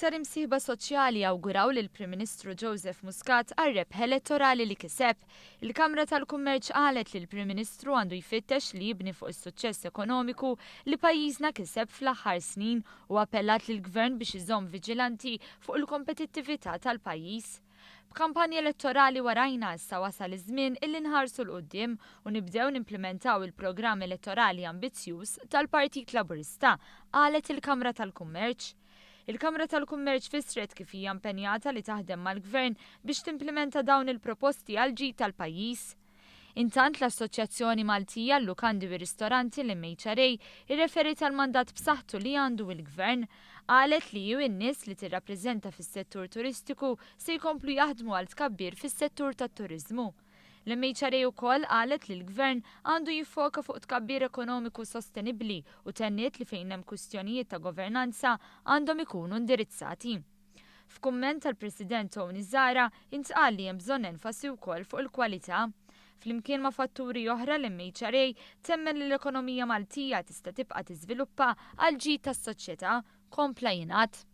L-iktar imsieħba soċjali awguraw li l-Prim Ministru Joseph Muscat għar-rebħa elettorali li kiseb. Il-Kamra tal-Kummerċ qalet li l-Prim Ministru għandu jfittex li jibni fuq is-suċċess ekonomiku li pajjiżna kiseb fl-aħħar snin u appellat lill gvern biex iżomm viġilanti fuq il-kompetittività tal-pajjiż. B'kampanja elettorali warajna issa wasal iż-żmien illi nħarsu l-qudiem u nibdew nimplementaw il-programm elettorali ambizzjuż tal-Partit Laburista, qalet il-Kamra tal-Kummerċ. Il-Kamra tal-Kummerċ fissret kif hija impenjata li taħdem mal-Gvern biex timplementa dawn il-proposti għal ġid tal-pajjiż. Intant l-Assoċjazzjoni Maltija l-Lukandi u Ristoranti l-MHRA irreferit għal mandat b'saħħtu li għandu il-Gvern qalet li ju n-nies li tirrappreżenta fis-settur turistiku se jkomplu jaħdmu għal tkabbir fis-settur tat-turiżmu. L-MHRA wkoll qalet li l-Gvern għandu jiffoka fuq tkabbir ekonomiku sostenibbli u tenniet li fejn hemm kwistjonijiet ta' governanza għandhom ikunu indirizzati. F'kumment tal-President Tony Zara intqal li hemm bżonn enfasi wkoll fuq il-kwalità. Flimkien ma' fatturi oħra l-MHRA temmen li l-ekonomija Maltija tista' tibqa' tiżviluppa għal ġid tas-soċjetà kompla jingħad.